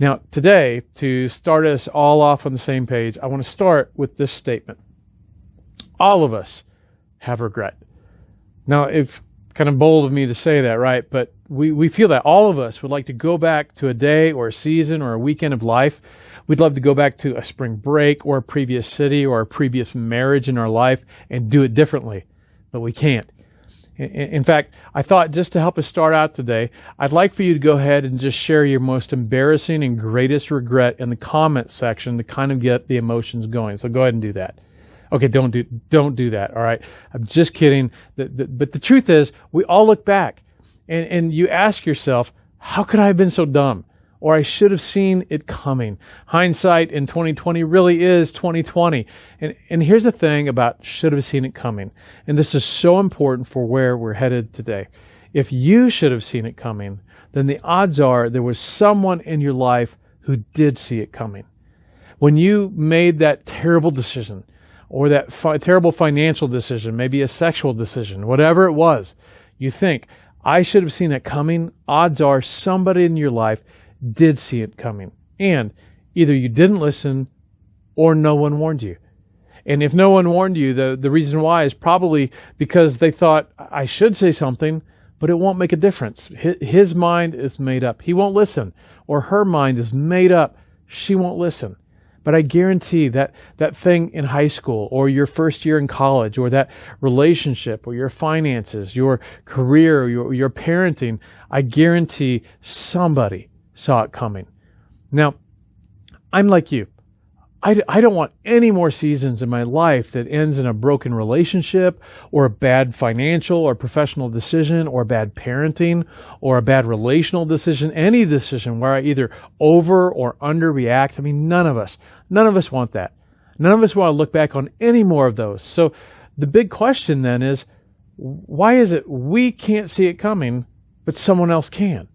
Now, today, to start us all off on the same page, I want to start with this statement. All of us have regret. Now, it's kind of bold of me to say that, right? But we feel that all of us would like to go back to a day or a season or a weekend of life. We'd love to go back to a spring break or a previous city or a previous marriage in our life and do it differently, but we can't. In fact, I thought just to help us start out today, I'd like for you to go ahead and just share your most embarrassing and greatest regret in the comment section to kind of get the emotions going. So go ahead and do that. Okay, don't do that, all right? I'm just kidding. But the truth is, we all look back and you ask yourself, how could I have been so dumb? Or I should have seen it coming. Hindsight in 2020 really is 2020. And here's the thing about should have seen it coming. And this is so important for where we're headed today. If you should have seen it coming, then the odds are there was someone in your life who did see it coming. When you made that terrible decision, or that terrible financial decision, maybe a sexual decision, whatever it was, you think, I should have seen it coming. Odds are somebody in your life did see it coming. And either you didn't listen or no one warned you. And if no one warned you, the reason why is probably because they thought, I should say something, but it won't make a difference. His mind is made up. He won't listen. Or her mind is made up. She won't listen. But I guarantee that thing in high school or your first year in college or that relationship or your finances, your career, your parenting, I guarantee somebody saw it coming. Now, I'm like you. I don't want any more seasons in my life that ends in a broken relationship or a bad financial or professional decision or bad parenting or a bad relational decision, any decision where I either over or underreact. I mean, none of us want that. None of us want to look back on any more of those. So the big question then is, why is it we can't see it coming, but someone else can?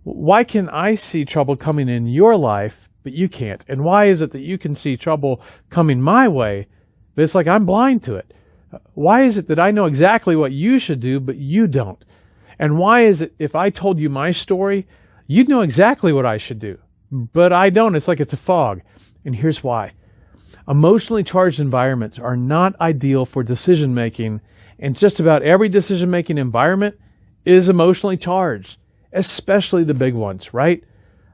Why can I see trouble coming in your life, but you can't? And why is it that you can see trouble coming my way, but it's like I'm blind to it? Why is it that I know exactly what you should do, but you don't? And why is it if I told you my story, you'd know exactly what I should do, but I don't? It's like it's a fog. And here's why. Emotionally charged environments are not ideal for decision making, and just about every decision making environment is emotionally charged, especially the big ones, right?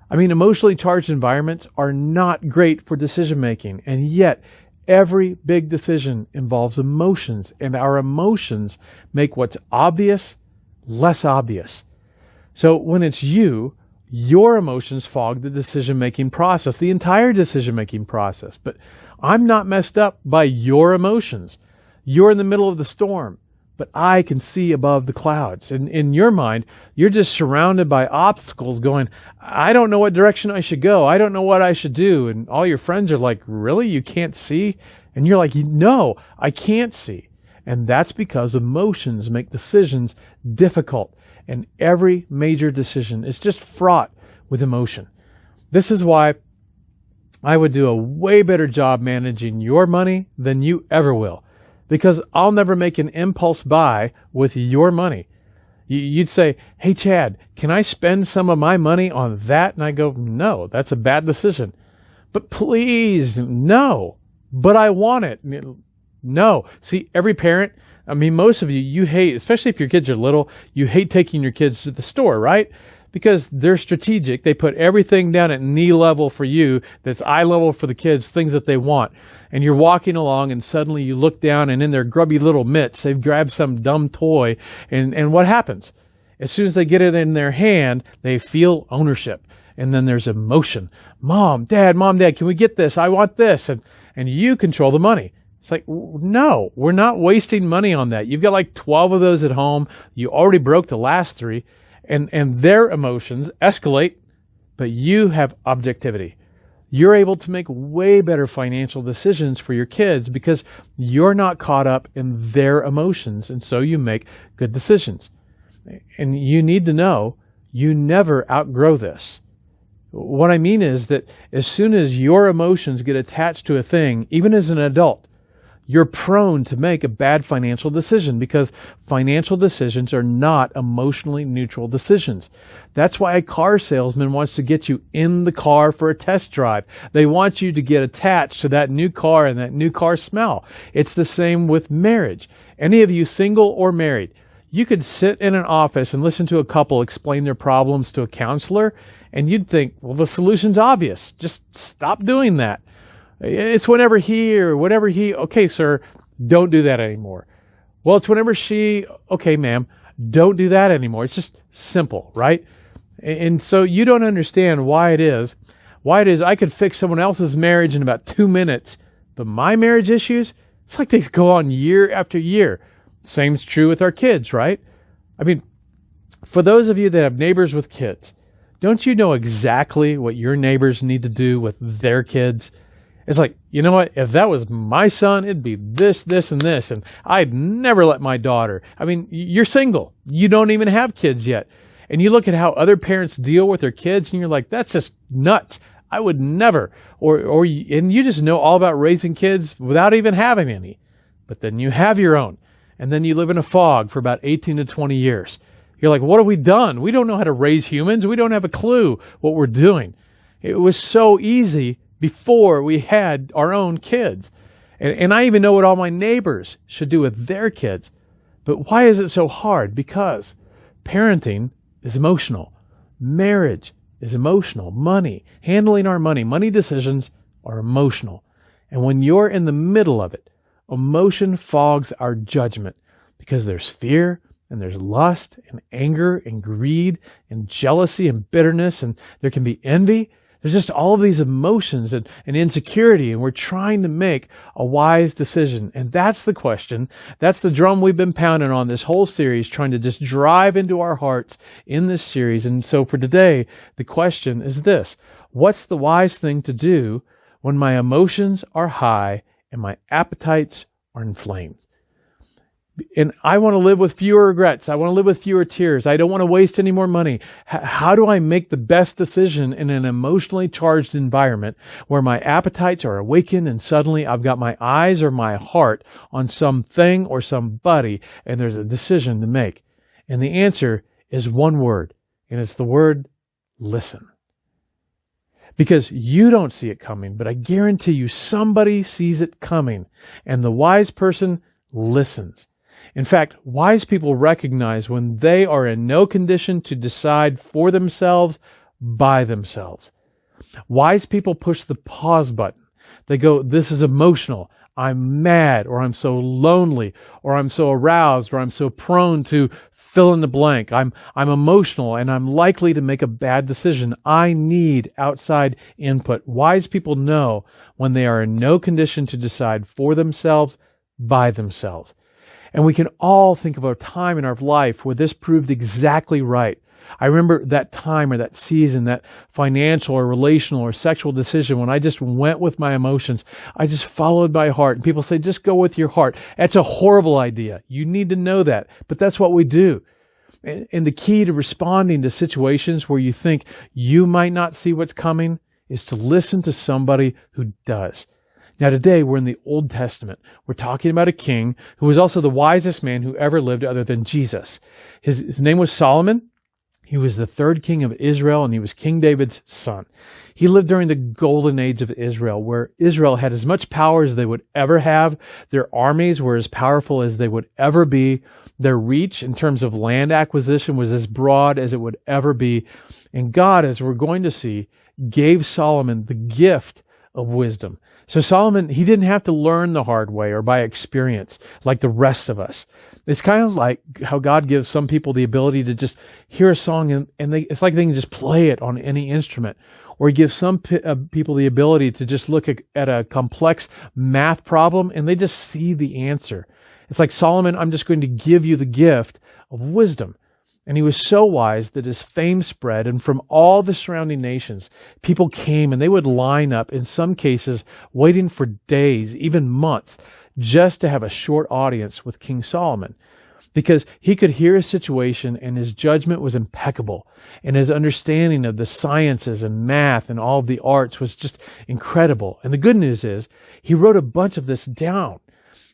I mean, emotionally charged environments are not great for decision making, and yet every big decision involves emotions, and our emotions make what's obvious less obvious. So when it's you, your emotions fog the decision-making process, the entire decision-making process. But I'm not messed up by your emotions. You're in the middle of the storm, but I can see above the clouds. And in your mind, you're just surrounded by obstacles going, I don't know what direction I should go. I don't know what I should do. And all your friends are like, really? You can't see? And you're like, no, I can't see. And that's because emotions make decisions difficult. And every major decision is just fraught with emotion. This is why I would do a way better job managing your money than you ever will. Because I'll never make an impulse buy with your money. You'd say, hey, Chad, can I spend some of my money on that? And I go, no, that's a bad decision. But please, no. But I want it. No. See, every parent, I mean, most of you hate, especially if your kids are little, you hate taking your kids to the store, right? Because they're strategic. They put everything down at knee level for you that's eye level for the kids, things that they want. And you're walking along and suddenly you look down and in their grubby little mitts, they've grabbed some dumb toy. And what happens? As soon as they get it in their hand, they feel ownership. And then there's emotion. Mom, Dad, can we get this? I want this. And you control the money. It's like, no, we're not wasting money on that. You've got like 12 of those at home. You already broke the last 3. And their emotions escalate, but you have objectivity. You're able to make way better financial decisions for your kids because you're not caught up in their emotions, and so you make good decisions. And you need to know you never outgrow this. What I mean is that as soon as your emotions get attached to a thing, even as an adult, you're prone to make a bad financial decision because financial decisions are not emotionally neutral decisions. That's why a car salesman wants to get you in the car for a test drive. They want you to get attached to that new car and that new car smell. It's the same with marriage. Any of you single or married, you could sit in an office and listen to a couple explain their problems to a counselor, and you'd think, well, the solution's obvious. Just stop doing that. It's whenever he or whatever he, okay, sir, don't do that anymore. Well, it's whenever she, okay, ma'am, don't do that anymore. It's just simple, right? And so you don't understand why it is I could fix someone else's marriage in about 2 minutes, but my marriage issues, it's like they go on year after year. Same's true with our kids, right? I mean, for those of you that have neighbors with kids, don't you know exactly what your neighbors need to do with their kids? It's like, you know what? If that was my son, it'd be this, this, and this. And I'd never let my daughter. I mean, you're single. You don't even have kids yet. And you look at how other parents deal with their kids and you're like, that's just nuts. I would never. And you just know all about raising kids without even having any. But then you have your own. And then you live in a fog for about 18 to 20 years. You're like, what have we done? We don't know how to raise humans. We don't have a clue what we're doing. It was so easy before we had our own kids. And I even know what all my neighbors should do with their kids. But why is it so hard? Because parenting is emotional. Marriage is emotional. Money, handling our money decisions are emotional. And when you're in the middle of it, emotion fogs our judgment because there's fear and there's lust and anger and greed and jealousy and bitterness, and there can be envy. There's just all of these emotions and insecurity, and we're trying to make a wise decision. And that's the question. That's the drum we've been pounding on this whole series, trying to just drive into our hearts in this series. And so for today, the question is this: what's the wise thing to do when my emotions are high and my appetites are inflamed? And I want to live with fewer regrets. I want to live with fewer tears. I don't want to waste any more money. How do I make the best decision in an emotionally charged environment where my appetites are awakened and suddenly I've got my eyes or my heart on something or somebody and there's a decision to make? And the answer is one word, and it's the word listen. Because you don't see it coming, but I guarantee you somebody sees it coming, and the wise person listens. In fact, wise people recognize when they are in no condition to decide for themselves by themselves. Wise people push the pause button. They go, this is emotional. I'm mad, or I'm so lonely, or I'm so aroused, or I'm so prone to fill in the blank. I'm emotional, and I'm likely to make a bad decision. I need outside input. Wise people know when they are in no condition to decide for themselves by themselves. And we can all think of a time in our life where this proved exactly right. I remember that time or that season, that financial or relational or sexual decision when I just went with my emotions. I just followed my heart. And people say, just go with your heart. That's a horrible idea. You need to know that. But that's what we do. And the key to responding to situations where you think you might not see what's coming is to listen to somebody who does. Now today we're in the Old Testament. We're talking about a king who was also the wisest man who ever lived other than Jesus. His name was Solomon. He was the third king of Israel, and he was King David's son. He lived during the golden age of Israel, where Israel had as much power as they would ever have. Their armies were as powerful as they would ever be. Their reach in terms of land acquisition was as broad as it would ever be. And God, as we're going to see, gave Solomon the gift of wisdom. So Solomon, he didn't have to learn the hard way or by experience like the rest of us. It's kind of like how God gives some people the ability to just hear a song and it's like they can just play it on any instrument. Or he gives some people the ability to just look at a complex math problem and they just see the answer. It's like, Solomon, I'm just going to give you the gift of wisdom. And he was so wise that his fame spread, and from all the surrounding nations, people came and they would line up, in some cases, waiting for days, even months, just to have a short audience with King Solomon. Because he could hear a situation and his judgment was impeccable. And his understanding of the sciences and math and all of the arts was just incredible. And the good news is, he wrote a bunch of this down.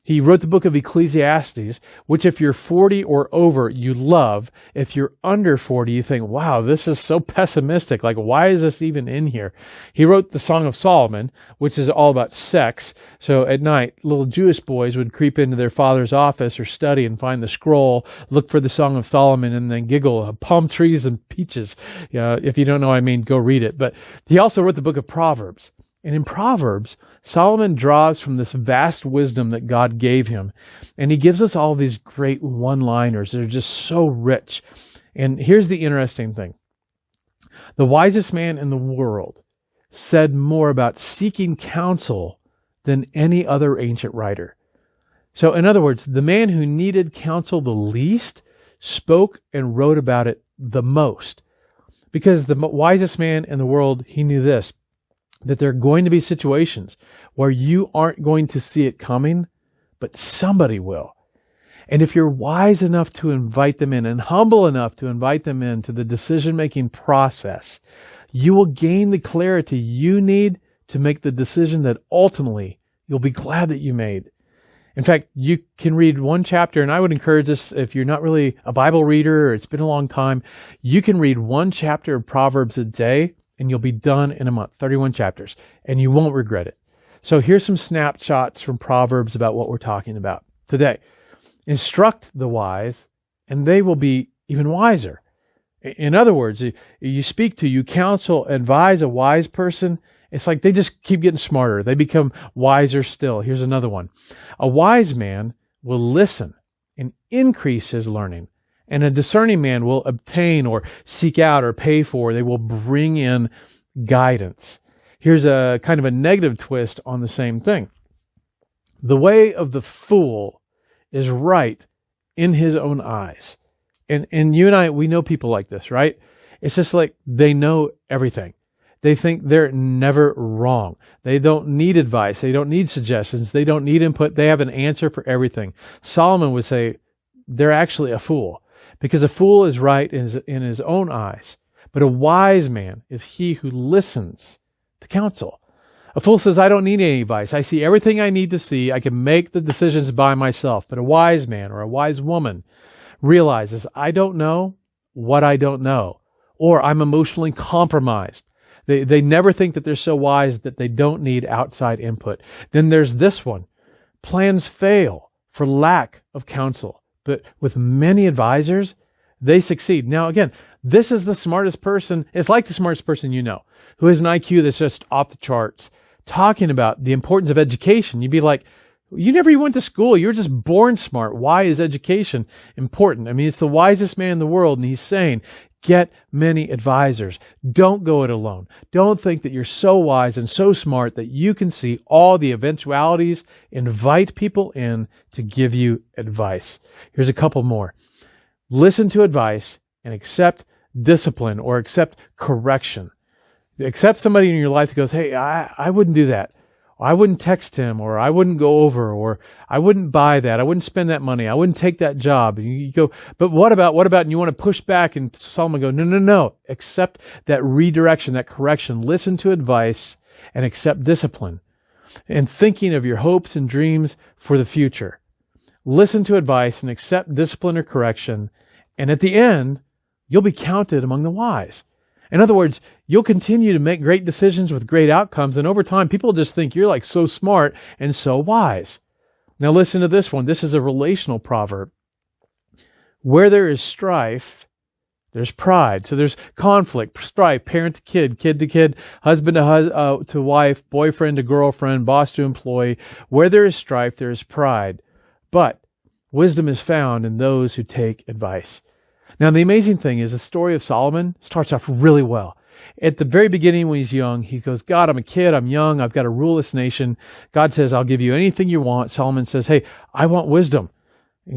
He wrote the book of Ecclesiastes, which if you're 40 or over, you love. If you're under 40, you think, wow, this is so pessimistic. Like, why is this even in here? He wrote the Song of Solomon, which is all about sex. So at night, little Jewish boys would creep into their father's office or study and find the scroll, look for the Song of Solomon, and then giggle, palm trees and peaches. If you don't know what I mean, go read it. But he also wrote the book of Proverbs. And in Proverbs, Solomon draws from this vast wisdom that God gave him. And he gives us all these great one-liners that are just so rich. And here's the interesting thing. The wisest man in the world said more about seeking counsel than any other ancient writer. So in other words, the man who needed counsel the least spoke and wrote about it the most. Because the wisest man in the world, he knew this, that there are going to be situations where you aren't going to see it coming, but somebody will. And if you're wise enough to invite them in and humble enough to invite them into the decision-making process, you will gain the clarity you need to make the decision that ultimately you'll be glad that you made. In fact, you can read one chapter, and I would encourage this if you're not really a Bible reader or it's been a long time, you can read one chapter of Proverbs a day, and you'll be done in a month, 31 chapters, and you won't regret it. So here's some snapshots from Proverbs about what we're talking about today. Instruct the wise, and they will be even wiser. In other words, you counsel, advise a wise person, it's like they just keep getting smarter. They become wiser still. Here's another one. A wise man will listen and increase his learning. And a discerning man will obtain or seek out or pay for. They will bring in guidance. Here's a kind of a negative twist on the same thing. The way of the fool is right in his own eyes. And you and I, we know people like this, right? It's just like they know everything. They think they're never wrong. They don't need advice. They don't need suggestions. They don't need input. They have an answer for everything. Solomon would say they're actually a fool. Because a fool is right in his own eyes, but a wise man is he who listens to counsel. A fool says, I don't need any advice. I see everything I need to see. I can make the decisions by myself. But a wise man or a wise woman realizes, I don't know what I don't know, or I'm emotionally compromised. They never think that they're so wise that they don't need outside input. Then there's this one. Plans fail for lack of counsel. But with many advisors, they succeed. Now, again, this is the smartest person. It's like the smartest person you know, who has an IQ that's just off the charts, talking about the importance of education. You'd be like, you never even went to school. You're just born smart. Why is education important? I mean, it's the wisest man in the world, and he's saying, get many advisors. Don't go it alone. Don't think that you're so wise and so smart that you can see all the eventualities. Invite people in to give you advice. Here's a couple more. Listen to advice and accept discipline or accept correction. Accept somebody in your life that goes, hey, I wouldn't do that. I wouldn't text him, or I wouldn't go over, or I wouldn't buy that. I wouldn't spend that money. I wouldn't take that job. And you go, but what about, and you want to push back, and Solomon go, no. Accept that redirection, that correction. Listen to advice and accept discipline. And thinking of your hopes and dreams for the future. Listen to advice and accept discipline or correction. And at the end, you'll be counted among the wise. In other words, you'll continue to make great decisions with great outcomes, and over time, people just think you're like so smart and so wise. Now listen to this one. This is a relational proverb. Where there is strife, there's pride. So there's conflict, strife, parent to kid to kid, husband to wife, boyfriend to girlfriend, boss to employee. Where there is strife, there is pride. But wisdom is found in those who take advice. Now, the amazing thing is the story of Solomon starts off really well. At the very beginning, when he's young, he goes, God, I'm a kid, I'm young, I've got to rule this nation. God says, I'll give you anything you want. Solomon says, hey, I want wisdom.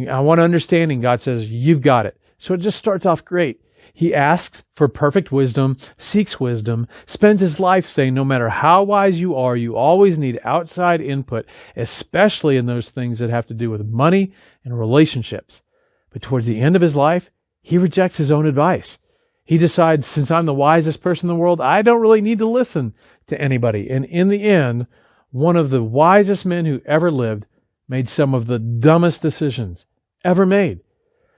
I want understanding. God says, you've got it. So it just starts off great. He asks for perfect wisdom, seeks wisdom, spends his life saying, no matter how wise you are, you always need outside input, especially in those things that have to do with money and relationships. But towards the end of his life, he rejects his own advice. He decides, since I'm the wisest person in the world, I don't really need to listen to anybody. And in the end, one of the wisest men who ever lived made some of the dumbest decisions ever made.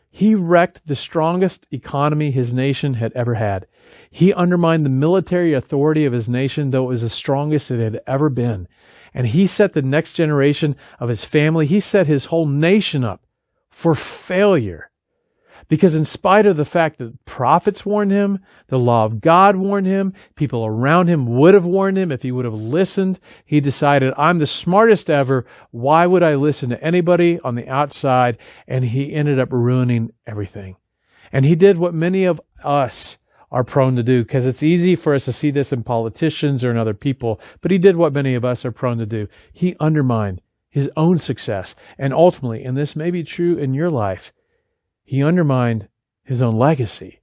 He wrecked the strongest economy his nation had ever had. He undermined the military authority of his nation, though it was the strongest it had ever been. And he set the next generation of his family, he set his whole nation up for failure. Because in spite of the fact that prophets warned him, the law of God warned him, people around him would have warned him if he would have listened, he decided, I'm the smartest ever. Why would I listen to anybody on the outside? And he ended up ruining everything. And he did what many of us are prone to do, because it's easy for us to see this in politicians or in other people, but he did what many of us are prone to do. He undermined his own success. And ultimately, and this may be true in your life, he undermined his own legacy.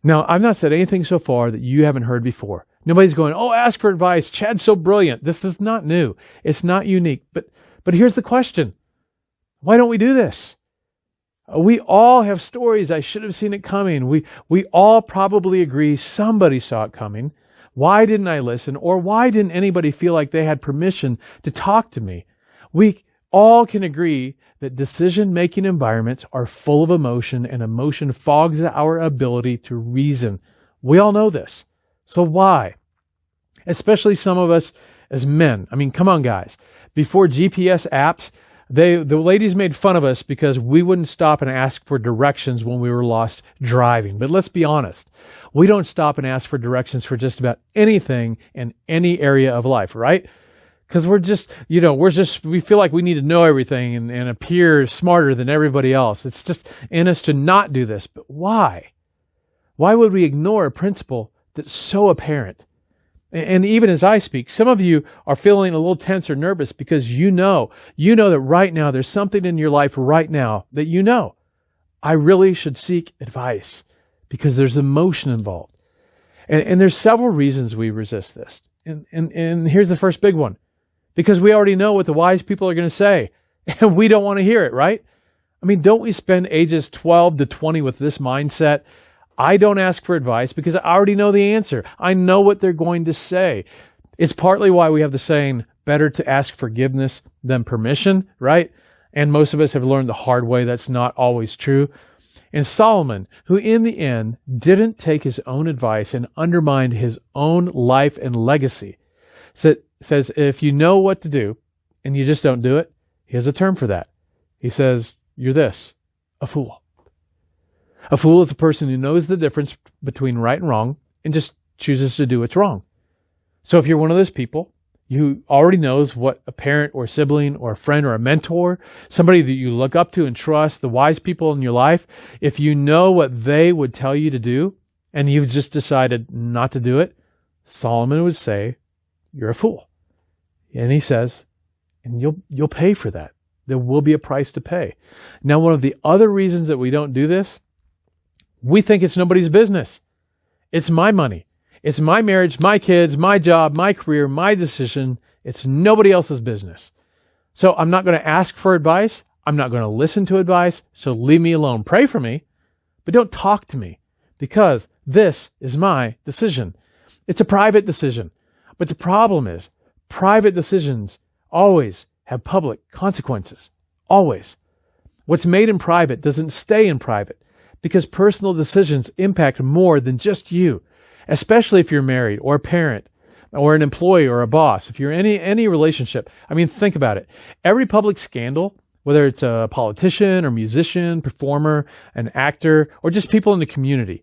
Now, I've not said anything so far that you haven't heard before. Nobody's going, oh, ask for advice. Chad's so brilliant. This is not new. It's not unique. But here's the question. Why don't we do this? We all have stories. I should have seen it coming. We all probably agree somebody saw it coming. Why didn't I listen? Or why didn't anybody feel like they had permission to talk to me? We all can agree that decision-making environments are full of emotion, and emotion fogs our ability to reason. We all know this. So why? Especially some of us as men. I mean, come on, guys. Before GPS apps, the ladies made fun of us because we wouldn't stop and ask for directions when we were lost driving. But let's be honest. We don't stop and ask for directions for just about anything in any area of life, right? Because we feel like we need to know everything and appear smarter than everybody else. It's just in us to not do this. But why? Why would we ignore a principle that's so apparent? And even as I speak, some of you are feeling a little tense or nervous because you know that right now there's something in your life right now that I really should seek advice because there's emotion involved. And there's several reasons we resist this. And here's the first big one. Because we already know what the wise people are going to say, and we don't want to hear it, right? I mean, don't we spend ages 12 to 20 with this mindset? I don't ask for advice because I already know the answer. I know what they're going to say. It's partly why we have the saying, better to ask forgiveness than permission, right? And most of us have learned the hard way that's not always true. And Solomon, who in the end didn't take his own advice and undermined his own life and legacy, says, if you know what to do and you just don't do it, he has a term for that. He says, you're this, a fool. A fool is a person who knows the difference between right and wrong and just chooses to do what's wrong. So if you're one of those people who already knows what a parent or sibling or a friend or a mentor, somebody that you look up to and trust, the wise people in your life, if you know what they would tell you to do and you've just decided not to do it, Solomon would say, you're a fool. And he says, and you'll pay for that. There will be a price to pay. Now, one of the other reasons that we don't do this, we think it's nobody's business. It's my money. It's my marriage, my kids, my job, my career, my decision. It's nobody else's business. So I'm not going to ask for advice. I'm not going to listen to advice. So leave me alone. Pray for me, but don't talk to me because this is my decision. It's a private decision. But the problem is, private decisions always have public consequences. Always. What's made in private doesn't stay in private because personal decisions impact more than just you, especially if you're married or a parent or an employee or a boss. If you're in any relationship, I mean, think about it. Every public scandal, whether it's a politician or musician, performer, an actor, or just people in the community,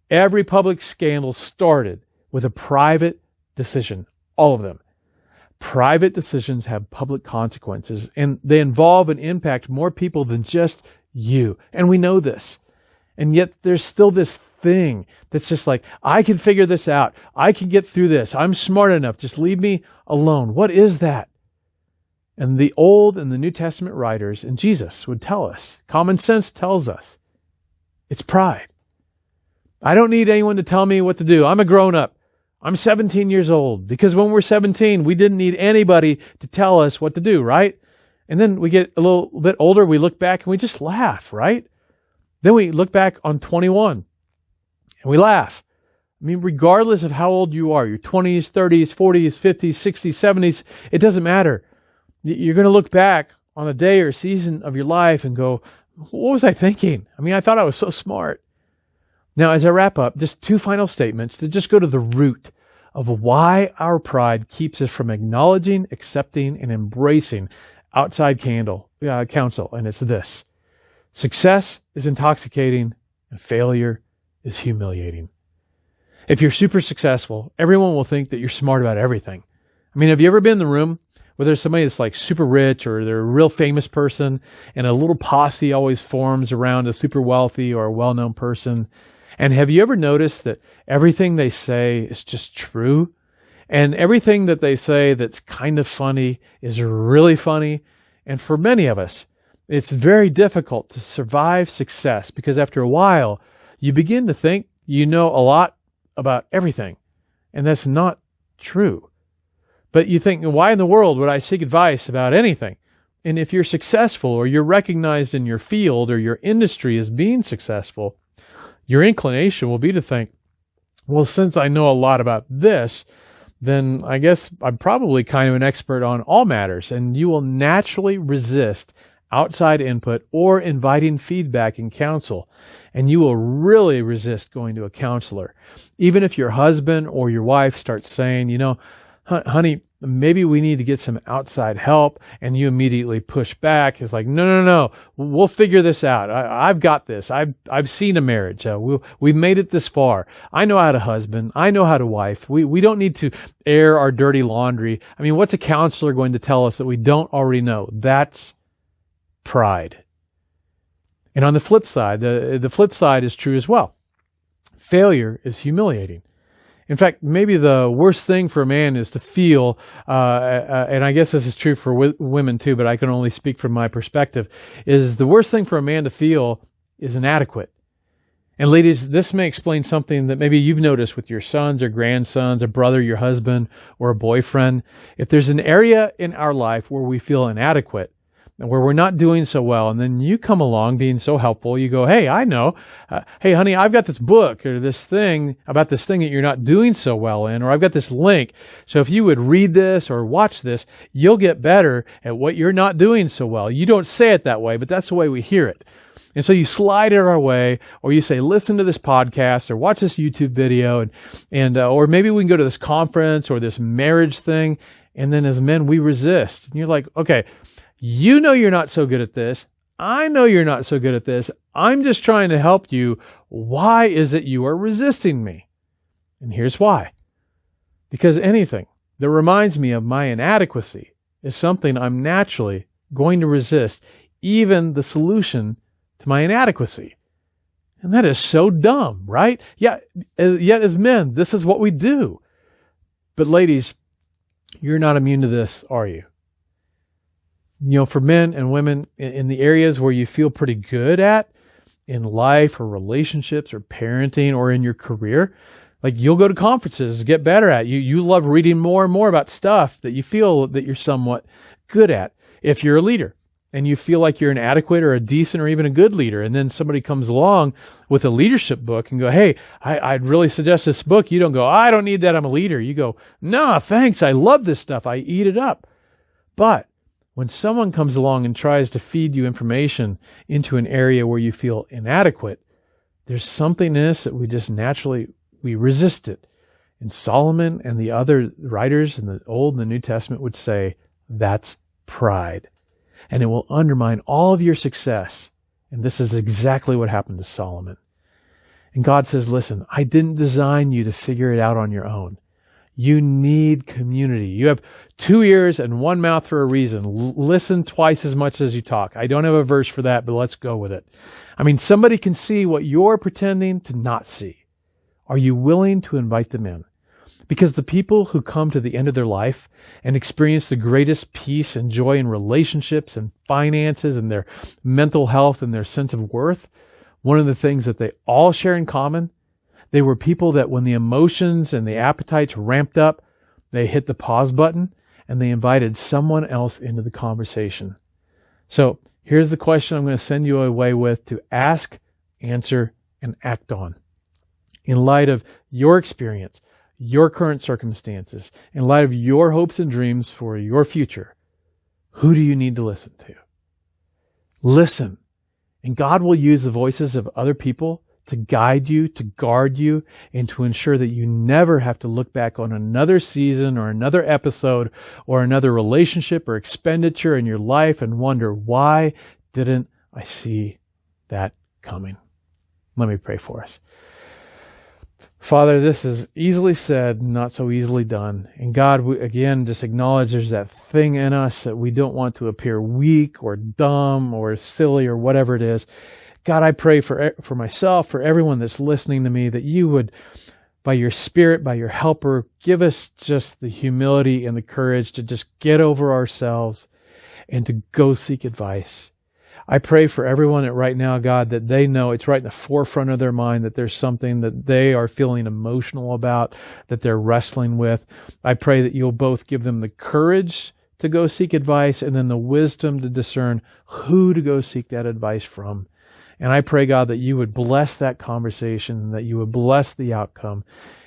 every public scandal started with a private decision. All of them. Private decisions have public consequences, and they involve and impact more people than just you. And we know this. And yet there's still this thing that's just like, I can figure this out. I can get through this. I'm smart enough. Just leave me alone. What is that? And the Old and the New Testament writers and Jesus would tell us, common sense tells us, it's pride. I don't need anyone to tell me what to do. I'm a grown-up. I'm 17 years old because when we're 17, we didn't need anybody to tell us what to do, right? And then we get a little bit older, we look back and we just laugh, right? Then we look back on 21 and we laugh. I mean, regardless of how old you are, your 20s, 30s, 40s, 50s, 60s, 70s, it doesn't matter. You're going to look back on a day or season of your life and go, what was I thinking? I mean, I thought I was so smart. Now, as I wrap up, just 2 final statements that just go to the root of why our pride keeps us from acknowledging, accepting, and embracing outside counsel. And it's this: success is intoxicating and failure is humiliating. If you're super successful, everyone will think that you're smart about everything. I mean, have you ever been in the room where there's somebody that's like super rich or they're a real famous person and a little posse always forms around a super wealthy or a well-known person? And have you ever noticed that everything they say is just true? And everything that they say that's kind of funny is really funny. And for many of us, it's very difficult to survive success because after a while, you begin to think you know a lot about everything. And that's not true. But you think, why in the world would I seek advice about anything? And if you're successful or you're recognized in your field or your industry as being successful, your inclination will be to think, well, since I know a lot about this, then I guess I'm probably kind of an expert on all matters. And you will naturally resist outside input or inviting feedback and counsel. And you will really resist going to a counselor. Even if your husband or your wife starts saying, you know, honey, maybe we need to get some outside help, and you immediately push back. It's like, no, we'll figure this out. I've got this. I've seen a marriage. We've made it this far. I know how to husband. I know how to wife. We don't need to air our dirty laundry. I mean, what's a counselor going to tell us that we don't already know? That's pride. And on the flip side, the flip side is true as well. Failure is humiliating. In fact, maybe the worst thing for a man is to feel, and I guess this is true for women too, but I can only speak from my perspective, is the worst thing for a man to feel is inadequate. And ladies, this may explain something that maybe you've noticed with your sons or grandsons, a brother, your husband, or a boyfriend. If there's an area in our life where we feel inadequate, and where we're not doing so well, and then you come along being so helpful, you go, hey, I know. Hey, honey, I've got this book or this thing about this thing that you're not doing so well in, or I've got this link. So if you would read this or watch this, you'll get better at what you're not doing so well. You don't say it that way, but that's the way we hear it. And so you slide it our way, or you say, listen to this podcast or watch this YouTube video, and or maybe we can go to this conference or this marriage thing. And then as men, we resist. And you're like, okay, you know you're not so good at this. I know you're not so good at this. I'm just trying to help you. Why is it you are resisting me? And here's why. Because anything that reminds me of my inadequacy is something I'm naturally going to resist, even the solution to my inadequacy. And that is so dumb, right? Yet as men, this is what we do. But ladies, you're not immune to this, are you? You know, for men and women in the areas where you feel pretty good at in life or relationships or parenting or in your career, like you'll go to conferences to get better at. You love reading more and more about stuff that you feel that you're somewhat good at. If you're a leader and you feel like you're an adequate or a decent or even a good leader, and then somebody comes along with a leadership book and go, hey, I'd really suggest this book. You don't go, I don't need that. I'm a leader. You go, no, thanks. I love this stuff. I eat it up. But when someone comes along and tries to feed you information into an area where you feel inadequate, there's something in us that we just naturally, we resist it. And Solomon and the other writers in the Old and the New Testament would say, that's pride. And it will undermine all of your success. And this is exactly what happened to Solomon. And God says, listen, I didn't design you to figure it out on your own. You need community. You have 2 ears and 1 mouth for a reason. Listen twice as much as you talk. I don't have a verse for that, but let's go with it. I mean, somebody can see what you're pretending to not see. Are you willing to invite them in? Because the people who come to the end of their life and experience the greatest peace and joy in relationships and finances and their mental health and their sense of worth, one of the things that they all share in common, they were people that when the emotions and the appetites ramped up, they hit the pause button and they invited someone else into the conversation. So here's the question I'm going to send you away with to ask, answer, and act on. In light of your experience, your current circumstances, in light of your hopes and dreams for your future, who do you need to listen to? Listen. And God will use the voices of other people to guide you, to guard you, and to ensure that you never have to look back on another season or another episode or another relationship or expenditure in your life and wonder, why didn't I see that coming? Let me pray for us. Father, this is easily said, not so easily done. And God, we again just acknowledge there's that thing in us that we don't want to appear weak or dumb or silly or whatever it is. God, I pray for myself, for everyone that's listening to me, that you would, by your Spirit, by your helper, give us just the humility and the courage to just get over ourselves and to go seek advice. I pray for everyone that right now, God, that they know it's right in the forefront of their mind that there's something that they are feeling emotional about, that they're wrestling with. I pray that you'll both give them the courage to go seek advice and then the wisdom to discern who to go seek that advice from. And I pray, God, that you would bless that conversation, that you would bless the outcome.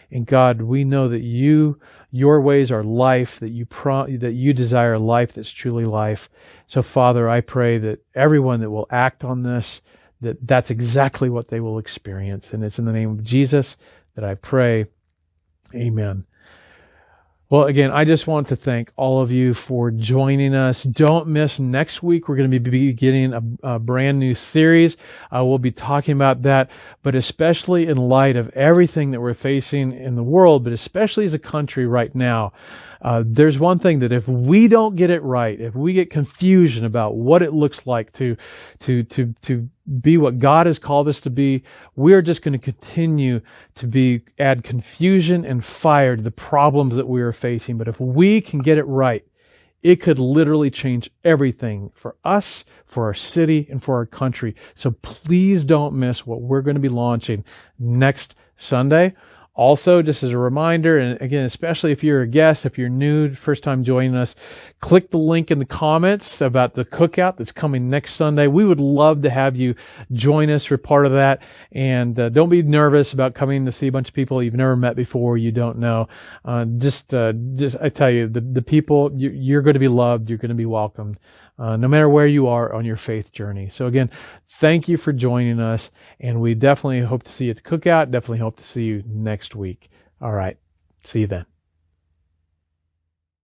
And God, we know that your ways are life, that you desire life that's truly life. So, Father, I pray that everyone that will act on this, that's exactly what they will experience. And it's in the name of Jesus that I pray. Amen. Well, again, I just want to thank all of you for joining us. Don't miss next week. We're going to be beginning a brand new series. We'll be talking about that, but especially in light of everything that we're facing in the world, but especially as a country right now. There's one thing that if we don't get it right, if we get confusion about what it looks like to be what God has called us to be, we're just going to continue to add confusion and fire to the problems that we are facing. But if we can get it right, it could literally change everything for us, for our city, and for our country. So please don't miss what we're going to be launching next Sunday. Also, just as a reminder, and again, especially if you're a guest, if you're new, first time joining us, click the link in the comments about the cookout that's coming next Sunday. We would love to have you join us for part of that. And don't be nervous about coming to see a bunch of people you've never met before, you don't know. Just I tell you, the people, you're going to be loved, you're going to be welcomed. No matter where you are on your faith journey. So again, thank you for joining us, and we definitely hope to see you at the cookout. Definitely hope to see you next week. All right. See you then.